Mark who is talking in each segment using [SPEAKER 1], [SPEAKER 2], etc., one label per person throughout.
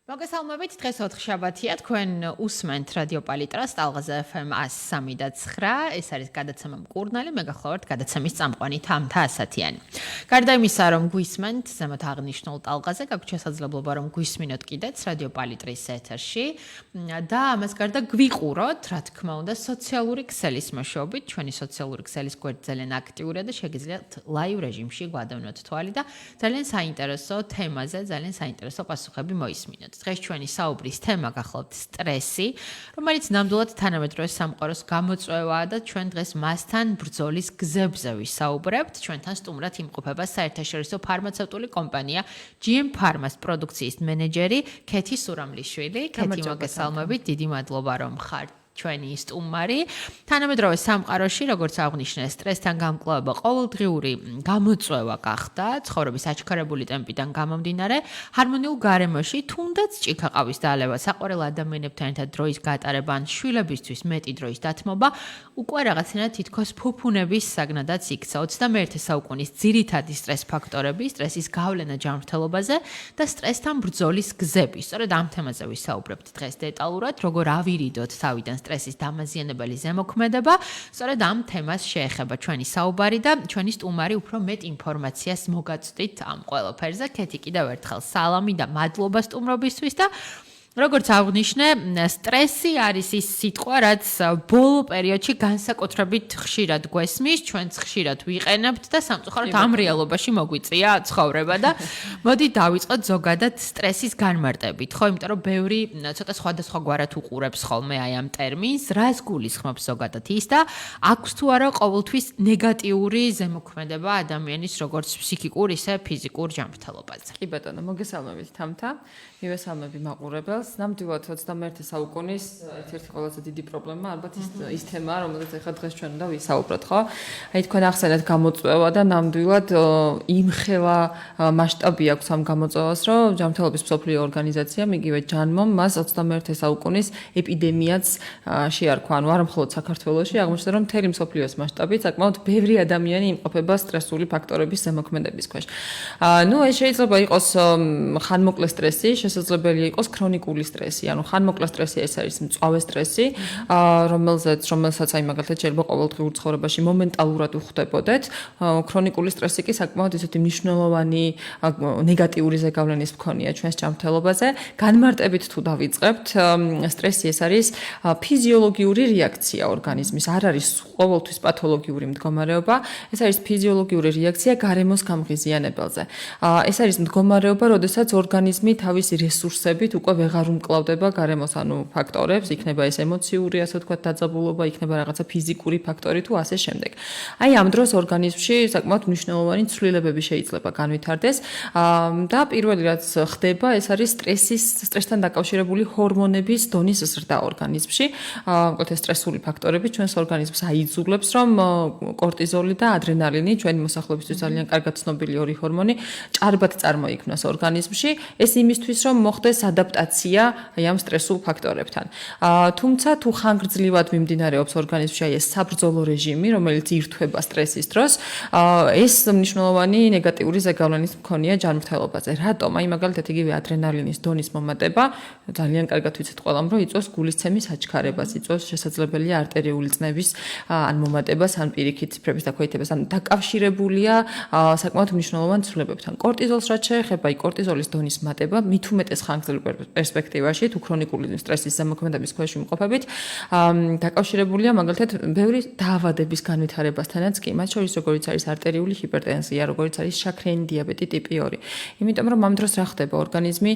[SPEAKER 1] მოგესალმებით, დღეს ოთხშაბათია, თქვენ უსმენთ რადიო პალიტრას ტალღაზე FM 103.9. ეს არის გადაცემა მკურნალი, მე გახლავართ გადაცემის წამყვანი თამთა ასათიანი. გარდა იმისა, რომ გვისმენთ ზემოთ აღნიშნულ ტალღაზე, გაქვთ შესაძლებლობა რომ გვისმინოთ კიდეც რადიო პალიტრის ეთერში და ამას გარდა გვიყუროთ, რა თქმა უნდა, სოციალური ქსელის მეშვეობით. ჩვენი სოციალური ქსელის გვერდი ძალიან აქტიურია და შეგიძლიათ ლაივ რეჟიმში გვადევნოთ თვალი და ძალიან საინტერესო თემაზე, ძალიან საინტერესო პასუხები მოისმინოთ. დღეს ჩვენი საუბრის თემა გახლავთ სტრესი, რომელიც ნამდვილად თანამედროვე სამყაროს გამოწვევაა და ჩვენ დღეს მასთან ბრძოლის გზებზე ვისაუბრებთ. ჩვენთან სტუმრად იმყოფება საერთაშორისო ფარმაცევტული კომპანია GM Pharma-ს პროდუქციის მენეჯერი ქეთი სურამლიშვილი. ქეთი, მოგესალმებით, დიდი მადლობა რომ ხართ ჩვენი სტუმარი. თანამედროვე სამყაროში, როგორც აღნიშნე, სტრესთან გამკლავება ყოველდღიური გამოწვევა გახდა, ცხოვრების აჩქარებული ტემპიდან გამომდინარე, ჰარმონიულ გარემოში, თუნდაც ჭიქაყავის დალევა, საყვარელ ადამიანებთან ერთად დროის გატარება ან შვილებისთვის მეტი დროის დათმობა, უკვე რაღაცნაირად თითქოს ფუფუნების საგნადაც იქცა. 21 საუკუნის ძირითადი სტრეს ფაქტორები, სტრესის გავლენა ჯანმრთელობაზე და სტრესთან ბრძოლის გზები. სწორედ ამ თემაზე ვისაუბრებთ დღეს დეტალურად, როგორ ავირიდოთ თავიდან სტრესის დამაზიანებელი ზემოქმედება. სწორედ ამ თემას შეეხება ჩვენი საუბარი და ჩვენი სტუმარი უფრო მეტ ინფორმაციას მოგაწვდით ამ ყველაფერზე. ქეთი, კიდევ ერთხელ სალამი და მადლობა სტუმრობისთვის და როგორც აღნიშნე, სტრესი არის ის სიტყვა, რაც ბოლო პერიოდში განსაკუთრებით ხშირად გვესმის, ჩვენც ხშირად ვიყენებთ და სამწუხაროდ ამ რეალობაში მოგვიწია ცხოვრება და მოდი დავიწყოთ ზოგადად სტრესის განმარტებით, ხო, იმიტომ რომ ბევრი ცოტა სხვადასხვაგვარად უყურებს ხოლმე აი ამ ტერმინს, რას გულისხმობს ზოგადად ის და აქვს თუ არა ყოველთვის ნეგატიური ზემოქმედება ადამიანის როგორც ფსიქიკურ, ისე ფიზიკურ ჯანმრთელობაზე.
[SPEAKER 2] კი ბატონო, მოგესალმებით თამთა, მივესალმები მაყურებელს. ნამდვილად 21 საუკუნის ერთ-ერთი ყველაზე დიდი პრობლემა ალბათ ის თემაა, რომელზეც ახლა დღეს ჩვენ უნდა ვისაუბროთ, ხო? აი თქვენ ახსენეთ გამოწვევა და ნამდვილად იმხელა მასშტაბი აქვს ამ გამოწვევას, რომ ჯანმრთელობის მსოფლიო ორგანიზაციამ იგივე ჯანმომ მას 21 საუკუნის ეპიდემიაც შეარქვა. ანუ არა მხოლოდ საქართველოში, აღმოჩნდა რომ მთელი მსოფლიოს მასშტაბით საკმაოდ ბევრი ადამიანი იმყოფება სტრესული ფაქტორების ზემოქმედების ქვეშ. ნუ ეს შეიძლება იყოს ხანმოკლე სტრესი, შესაძლებელია იყოს ქრონიკული სტრესი, ანუ ხანმოკლე სტრესი ეს არის მწვავე სტრესი, რომელსაც აი მაგალითად შეიძლება ყოველდღიურ ცხოვრებაში მომენტალურად უხდებოდეთ. ქრონიკული სტრესი კი საკმაოდ ისეთი მნიშვნელოვანი ნეგატიური ზეგავლენის მქონეა ჩვენს ჯანმრთელობაზე. განმარტებით თუ დავიწყებთ, სტრესი ეს არის ფიზიოლოგიური რეაქცია ორგანიზმის, არ არის ყოველთვის პათოლოგიური მდგომარეობა, ეს არის ფიზიოლოგიური რეაქცია გარემოს გამღიზიანებელზე. ეს არის მდგომარეობა, როდესაც ორგანიზმი თავისი რესურსებით უკვე ვეღარ უმკლავდება გარემოს, ანუ ფაქტორებს, იქნება ეს ემოციური, ასე ვთქვათ, დაძაბულობა, იქნება რაღაცა ფიზიკური ფაქტორი თუ ასე შემდეგ. აი ამ დროს ორგანიზმში საკმაოდ მნიშვნელოვანი ცვლილებები შეიძლება განვითარდეს და პირველი რაც ხდება, ეს არის სტრესთან დაკავშირებული ჰორმონების დონის ზრდა ორგანიზმში. მოკლედ სტრესული ფაქტორები ჩვენს ორგანიზმს აიძულებს, რომ კორტიზოლი და ადრენალინი, ჩვენი მოსახლეობისთვის ძალიან კარგად ცნობილი ორი ჰორმონი, ჭარბად წარმოიქმნას ორგანიზმში. ეს იმისთვის, რომ მოხდეს ადაპტაცია აი ამ სტრესულ ფაქტორებთან. თუმცა თუ ხანგრძლივად მიმდინარეობს ორგანიზმში აი ეს საბრძოლო რეჟიმი, რომელიც ირთვება სტრესის დროს, ეს მნიშვნელოვანი ნეგატიური ზეგავლენის მქონეა ჯანმრთელობაზე. რატომ? აი მაგალითად იგივე ადრენალინის დონის მომატება, ძალიან კარგად ვიცით ყველამ, რომ იწვევს გულისცემის აჩქარებას, იწვევს შესაძლებელია არტერიული წნევის ან მომატებას, ან პირიქით ციფრების დაქვეითებას, ან დაკავშირებულია საკმაოდ მნიშვნელოვან ცვლილებებთან. კორტიზოლს რაც შეეხება, აი კორტიზოლის დონის მატება მით უმეტეს ხანგრძლივ პერსპექტივაში თუ ქრონიკული სტრესის ზემოქმედების ქვეშ ვიმყოფებით, დაკავშირებულია მაგალითად ბევრი დაავადების განვითარებასთანაც კი, მათ შორის როგორიც არის არტერიული ჰიპერტენზია, როგორიც არის შაქრიანი დიაბეტი ტიპი 2. იმიტომ რომ ამ დროს რა ხდება, ორგანიზმი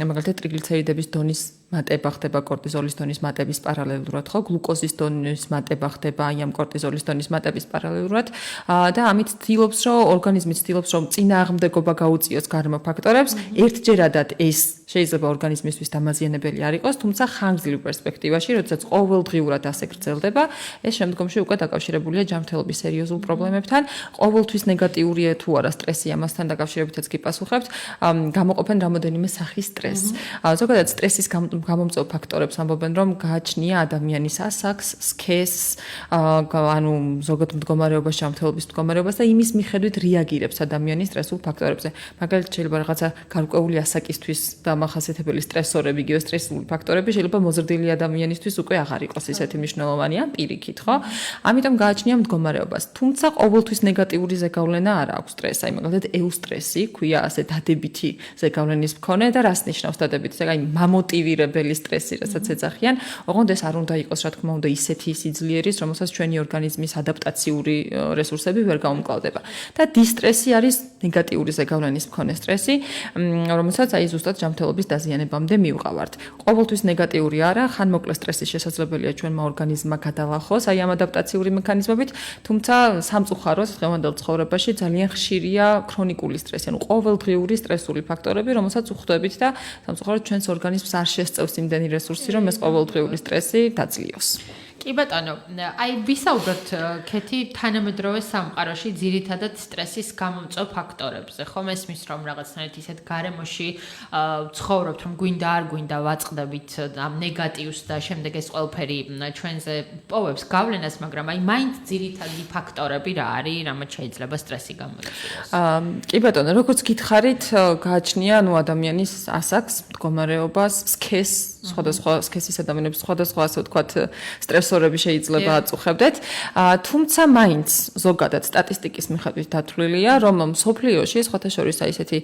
[SPEAKER 2] მაგალითად ტრიგლიცერიდების დონის მატება ხდება კორტიზოლის დონის მატების პარალელურად, ხო, გლუკოზის დონის მატება ხდება აი ამ კორტიზოლის დონის მატების პარალელურად და ამით ცდილობს, რომ ორგანიზმი ცდილობს, რომ წინააღმდეგობა გაუწიოს გარემო ფაქტორებს, ერთჯერადად ეს შეიძლება ორგანიზმისთვის დამაზიანებელი არ იყოს, თუმცა ხანგრძლივ პერსპექტივაში, როდესაც ყოველდღიურად ასე გრძელდება, ეს შემდგომში უკვე დაკავშირებულია ჯანმრთელობის სერიოზულ პრობლემებთან, ყოველთვის ნეგატიურია თუ არა სტრესი, ამასთან დაკავშირებითაც კი პასუხებთ, გამოყოფენ რამოდენიმე სახის სტრესს. ზოგადად სტრესის გამომწვევ ფაქტორებს ამბობენ, რომ გააჩნია ადამიანის ასაკს, სქესს, ანუ ზოგად მდგომარეობას, ჯანმრთელობის მდგომარეობას და იმის მიხედვით რეაგირებს ადამიანი სტრესულ ფაქტორებზე. მაგალითად, შეიძლება რაღაცა გარკვეული ასაკისთვის დამახასიათებელი სტრესორები, იგივე სტრესული ფაქტორები შეიძლება მოზრდილი ადამიანისთვის უკვე აღარ იყოს ისეთი მნიშვნელოვანი ან პირიქით, ხო? ამიტომ გააჩნია მდგომარეობას. თუმცა ყოველთვის ნეგატიური ზეგავლენა არ აქვს სტრესს. აი მაგალითად, ეუსტრესი, ქვია ასე დადებითი ზეგავლენის მქონე და რას ნიშნავს დადებითი? აი მამოტივირებელი სტრესი, რასაც ეძახიან, ოღონდ ეს არ უნდა იყოს, რა თქმა უნდა, ისეთი სიძლიერის, რომელსაც ჩვენი ორგანიზმის ადაპტაციური რესურსები ვერ გაუმკლავდება. და დისტრესი არის ნეგატიური ზეგავლენის მქონე სტრესი, რომელსაც აი ზუსტად ჯანმრთელობის დაზიანებამდე მივყავართ. ყოველთვის ნეგატიური არა, ხანმოკლე სტრესი შესაძლებელია ჩვენმა ორგანიზმმა გადალახოს, აი ამ ადაპტაციური მექანიზმებით, თუმცა სამწუხაროდ დღევანდელ ცხოვრებაში ძალიან ხშირია ქრონიკული სტრესი, ანუ ყოველდღიური სტრესული ფაქტორები, რომელსაც უხდებით და სამწუხაროდ ჩვენს ორგანიზმს არ შესწევს იმდენი რესურსი, რომ ეს ყოველდღიური სტრესი დაძლიოს.
[SPEAKER 1] კი ბატონო, აი ვისაუბროთ ქეთი თანამედროვე სამყაროში ძირითადად სტრესის გამომწვევ ფაქტორებზე. ხო მესმის რომ რაღაცნაირად ისეთ გარემოში ცხოვრობთ, რომ გვინდა არ გვინდა ვაწყდებით ამ ნეგატივს და შემდეგ ეს ყველაფერი ჩვენზე პოვებს გავლენას, მაგრამ აი მაინც ძირითადი ფაქტორები რა არის, რამაც შეიძლება სტრესი გამოიწვიოს.
[SPEAKER 2] კი ბატონო, როგორც გითხარით, გააჩნია ანუ ადამიანის ასაკს, მდგომარეობას, სქესს, სხვადასხვა სქესის ადამიანებს სხვადასხვა ასე ვთქვათ სტრესორები შეიძლება აწუხებდეთ. თუმცა მაინც ზოგადად სტატისტიკის მიხედვით დათვლილია, რომ მსოფლიოში სხვათა შორის აი ესეთი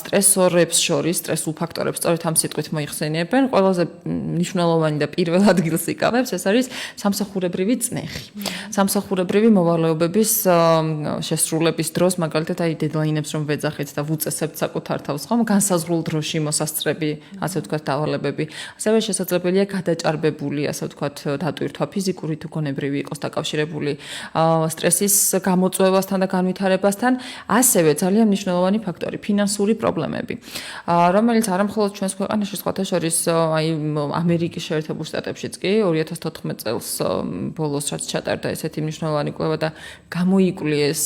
[SPEAKER 2] სტრესორებს შორის, სტრესულ ფაქტორებს სწორედ ამ სიტყვით მოიხსენიებენ, ყველაზე მნიშვნელოვანი და პირველ ადგილს იკავებს, ეს არის სამსახურებრივი წნეხი. სამსახურებრივი მოვალეობების შესრულების დროს, მაგალითად აი დედლაინებს რომ ვეძახეთ და ვუწესებთ საკუთარ თავს, ხომ, განსაზღვრულ დროში მოსასწრები, ასე ვთქვათ, დავალებები. ასევე შესაძლებელია გადაჭარბებული, ასე ვთქვათ, დატვირთვა ფიზიკური თუ გონებრივი იყოს დაკავშირებული სტრესის გამოწვევასთან და განვითარებასთან, ასევე ძალიან მნიშვნელოვანი ფაქტორი ფინანსური პრობლემები, რომელიც არა მხოლოდ ჩვენს ქვეყანაში, სხვათა შორის აი ამერიკის შეერთებულ შტატებშიც კი 2014 წელს ბოლოს რაც ჩატარდა ესეთი მნიშვნელოვანი კვლევა და გამოიკვლიეს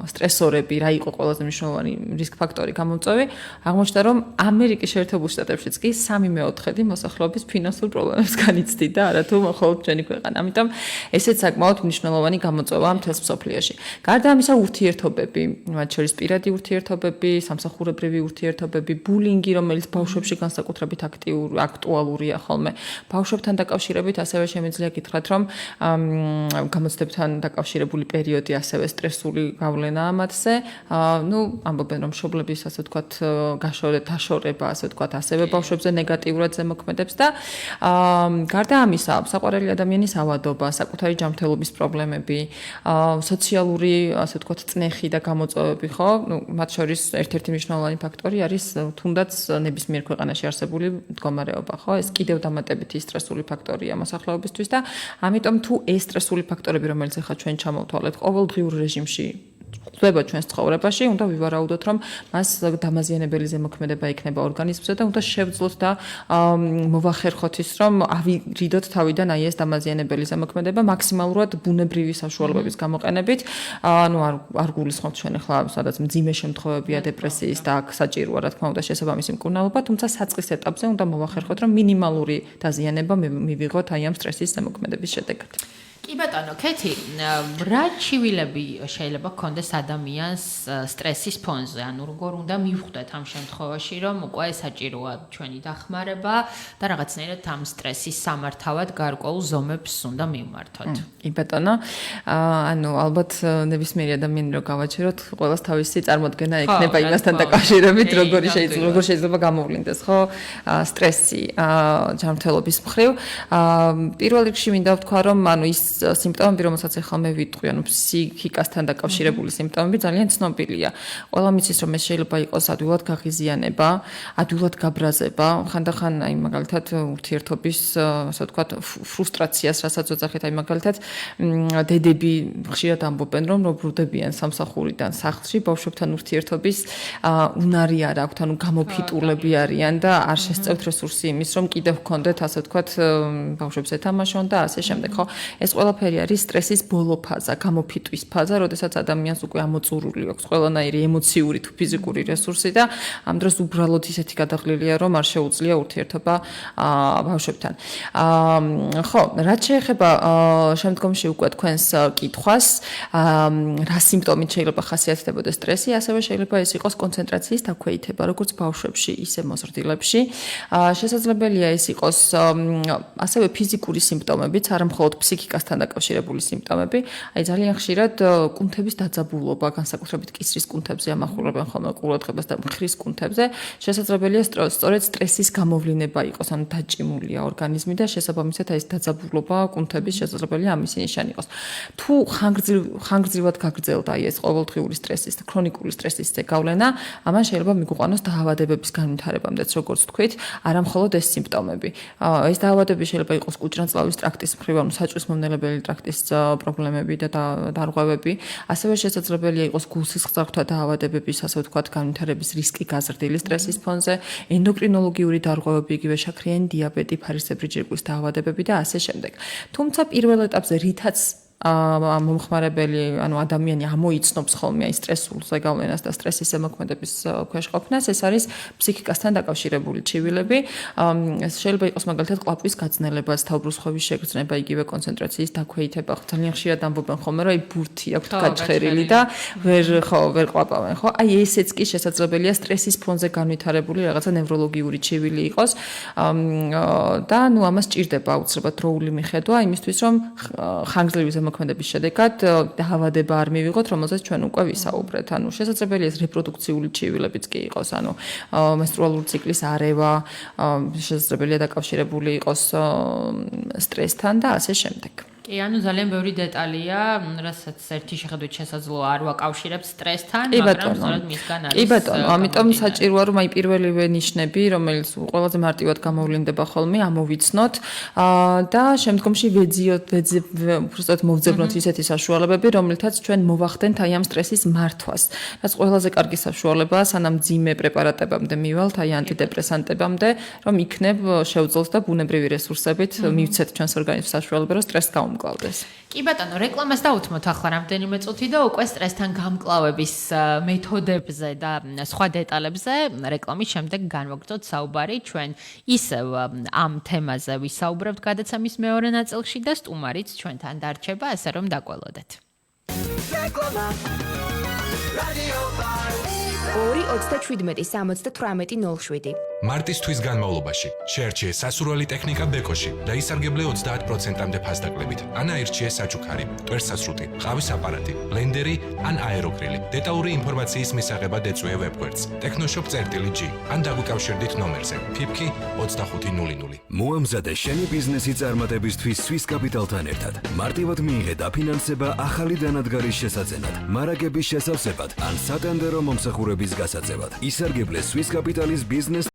[SPEAKER 2] სტრესორები, რა იყო ყველაზე მნიშვნელოვანი რისკ ფაქტორი გამომწვევი, აღმოჩნდა რომ ამერიკის შეერთებულ შტატებშიც კი 3/4 მოსახლეობის ფინანსურ პრობლემებს განიცდიდა და არა თუ მხოლოდ ჩვენი ქვეყანა. ამიტომ ესეც საკმაოდ მნიშვნელოვანი გამოწვევაა მთელს მსოფლიოში. გარდა ამისა, ურთიერთობები, მათ შორის პირადი ურთიერთობები, სამსახურებრივი ურთიერთობები, ბულინგი, რომელიც ბავშვებში განსაკუთრებით აქტუალურია ხოლმე. ბავშვებთან დაკავშირებით ასევე შემიძლია გითხრათ, რომ გამოცდებთან დაკავშირებული პერიოდი ასევე სტრესული გავლენაა მათზე. ნუ ამბობენ, რომ მშობლების ასე ვთქვათ დაშორება, ასე ვთქვათ, ასევე ბავშვებზე ნეგატიურად ზემოქმედებს და გარდა ამისა, საყვარელი ადამიანის ავადობა, საკუთარი ჯანმრთელობის პრობლემები, სოციალური, ასე ვთქვათ, წნეხი და გამოწვევები, ხო? ნუ მათ შორის ერთ-ერთი მნიშვნელოვანი ფაქტორი არის თუნდაც ნებისმიერ ქვეყანაში არსებული მდგომარეობა, ხო? ეს კიდევ დამატებითი სტრესული ფაქტორია მოსახლეობისთვის და ამიტომ თუ ეს სტრესული ფაქტორები, რომელიც ახლა ჩვენ ჩამოვთვალეთ ყოველდღიურ რეჟიმში ხდება ჩვენს ცხოვრებაში, უნდა ვივარაუდოთ, რომ მას დამაზიანებელი ზემოქმედება ექნება ორგანიზმზე და უნდა შევძლოთ და მოვახერხოთ ის, რომ ავირიდოთ თავიდან აი ეს დამაზიანებელი ზემოქმედება მაქსიმალურად ბუნებრივი საშუალებების გამოყენებით. ანუ არ გულისხმობთ ჩვენ ახლა სადაც მძიმე შემთხვევებია დეპრესიის და აქ საჭიროა, რა თქმა უნდა, შესაბამისი მკურნალობა, თუმცა საწყის ეტაპზე უნდა მოვახერხოთ, რომ მინიმალური დაზიანება მივიღოთ აი ამ სტრესის ზემოქმედების შედეგად.
[SPEAKER 1] კი ბატონო, ქეთი, რა ჩივილები შეიძლება გქონდეს ადამიანს სტრესის ფონზე? ანუ როგორ უნდა მივხვდეთ ამ შემთხვევაში, რომ უკვე საჭიროა ჩვენი დახმარება და რაღაცნაირად ამ სტრესის სამართავად გარკვეულ ზომებს უნდა მივმართოთ?
[SPEAKER 2] კი ბატონო, ანუ ალბათ ნებისმიერი ადამიანი რო გავაჩეროთ, ყველას თავისი წარმოდგენა ექნება იმასთან დაკავშირებით, როგორ შეიძლება გამოვლინდეს, ხო? სტრესი ჯანმრთელობის მხრივ. პირველ რიგში მინდა ვთქვა, რომ ანუ ის სიმპტომები, რომელსაც ახლა მე ვიტყვი, ანუ ფსიქიკასთან დაკავშირებული სიმპტომები ძალიან ცნობილია. ყველა მიცის, რომ ეს შეიძლება იყოს ადვილად გაღიზიანება, ადვილად გაბრაზება, ხანდახან აი მაგალითად ურთიერთობის, ასე ვთქვათ, ფრუსტრაციას, რასაც ოძახეთ, აი მაგალითად დედები ხშირად ამბობენ, რომ ბრუნდებიან სამსახურიდან სახლში, ბავშვებთან ურთიერთობის უნარი არ აქვთ, ანუ გამოფიტულები არიან და არ შესწევთ რესურსი იმის, რომ კიდევ გქონდეთ, ასე ვთქვათ, ბავშვებს ეთამაშონ და ასე შემდეგ, ხო? ეს ყველაფერი არის სტრესის ბოლო ფაზა, გამოფიტვის ფაზა, როდესაც ადამიანს უკვე ამოწურული აქვს ყველანაირი ემოციური თუ ფიზიკური რესურსი და ამ დროს უბრალოდ ისეთი გადაღლილია, რომ არ შეუძლია ურთიერთობა ბავშვებთან. ხო, რაც შეეხება შემდგომში უკვე თქვენს კითხვას, რა სიმპტომით შეიძლება ხასიათდებოდეს სტრესი, ასევე შეიძლება ეს იყოს კონცენტრაციის დაქვეითება, როგორც ბავშვებში, ისე მოზრდილებში. შესაძლებელია ეს იყოს ასევე ფიზიკური სიმპტომებიც, არა მხოლოდ ფსიქიკასთან დაკავშირებული სიმპტომები. აი ძალიან ხშირად კუნთების დაძაბულობა, განსაკუთრებით კისრის კუნთებზე ამახვილებენ ხოლმე ყურადღებას და მხრის კუნთებზე. შესაძლებელია სწორედ სტრესის გამოვლინება იყოს, ანუ დაჭიმულია ორგანიზმი და შესაბამისად ეს დაძაბულობა კუნთების შესაძლებელია ამისი ნიშანი იყოს. თუ ხანგრძლივად გაგრძელდა ეს ყოველდღიური სტრესის და ქრონიკული სტრესის ზეგავლენა, ამან შეიძლება მიგვიყვანოს დაავადებების განვითარებამდეც, როგორც თქვით, არა მხოლოდ ეს სიმპტომები. ეს დაავადებები შეიძლება იყოს კუჭრანწლავის ტრაქტის მხრივ, ანუ საჭმლის-მომნელებელი ტრაქტის პრობლემები და დარღვევები, ასევე შესაძლებელია იყოს გულსისხლძარღვთა დაავადებების, ასე ვთქვათ, განვითარების რისკი გაზრდილი სტრესის ფონზე, ენდოკრინოლოგიური დარღვევები, იგივე შაქრიანი დიაბეტი, ფარისებრი ჯირკვლის დაავადებები და ასე შემდეგ. თუმცა პირველ ეტაპზე რითაც მომხმარებელი, ანუ ადამიანი ამოიცნობს ხოლმე აი სტრესულ ზეგავლენას და სტრესის ზემოქმედების ქვეშ ყოფნას, ეს არის ფსიქიკასთან დაკავშირებული ჩივილები. შეიძლება იყოს მაგალითად ყლაპვის გაძნელება, თავბრუსხვევის შეგრძნება, იგივე კონცენტრაციის დაქვეითება. ძალიან ხშირად ამბობენ ხოლმე, რომ აი ბურთი აქვთ გაჩხერილი და ვერ ყლაპავენ, ხო? აი ესეც კი შესაძლებელია სტრესის ფონზე განვითარებული რაღაცა ნევროლოგიური ჩივილი იყოს. და ნუ ამას ჭირდება აუცილებლად დროული მიხედვა, იმისთვის რომ ხანგრძლივი მოქმედების შედეგად დაავადება არ მივიღოთ, რომელზეც ჩვენ უკვე ვისაუბრეთ. ანუ შესაძლებელია ეს რეპროდუქციული ჩივილებიც კი იყოს, ანუ მენსტრუალური ციკლის არევა, შესაძლებელია დაკავშირებული იყოს სტრესთან და ასე შემდეგ.
[SPEAKER 1] კი, ანუ ძალიან ბევრი დეტალია, რასაც ერთი შეხედვით შესაძლოა არ ვაკავშირებს სტრესთან,
[SPEAKER 2] მაგრამ
[SPEAKER 1] სწორედ მისგან არის.
[SPEAKER 2] კი ბატონო, ამიტომ საჭიროა რომ აი პირველივე ნიშნები, რომელიც ყველაზე მარტივად გამოვლინდება ხოლმე, ამოვიცნოთ და შემდგომში უბრალოდ მოვძებნოთ ისეთი საშუალებები, რომლითაც ჩვენ მოვახდენთ აი ამ სტრესის მართვას. რაც ყველაზე კარგი საშუალებაა, სანამ ძიმე პრეპარატებამდე მივალთ, აი ანტიდეპრესანტებამდე, რომ იქნებ შევძლოთ და ბუნებრივი რესურსებით მივცეთ ჩვენს ორგანიზმს საშუალება, რომ სტრესს გაუმკლავდეს.
[SPEAKER 1] კი ბატონო, რეკლამას დავუთმოთ ახლა რამდენიმე წუთი და უკვე სტრესთან გამკლავების მეთოდებზე და სხვა დეტალებზე რეკლამის შემდეგ განვაგრძოთ საუბარი. ჩვენ ისევ ამ თემაზე ვისაუბრებთ გადაცემის მეორე ნაწილში და სტუმარიც ჩვენთან დარჩება, ასე რომ დაგველოდეთ.
[SPEAKER 3] რეკლამა რადიო ბარ 2-37-78-07
[SPEAKER 4] მარტის თვის განმავლობაში შეერჩიე სასურველი ტექნიკა ბეკოში და ისარგებლე 30%-მდე ფასდაკლებით. ან აირჩიე საჩუქარი, ტვერსასრუტი, ყავის აპარატი, ბლენდერი ან აეროგრილი. დეტალური ინფორმაციის მისაღებად ეწვია ვებგვერდს technoshop.g ან დაგვიკავშირდით ნომერზე ფიფკი 2500.
[SPEAKER 5] მოამზადე შენი ბიზნესი წარმატებისთვის Swiss Capital-თან ერთად. მარტივად მიიღე დაფინანსება ახალი დანადგარის შესაძენად, მარაგების შესავსებად ან სატენდერო მომსახურების გასაწევად. ისარგებლე Swiss Capital-ის ბიზნეს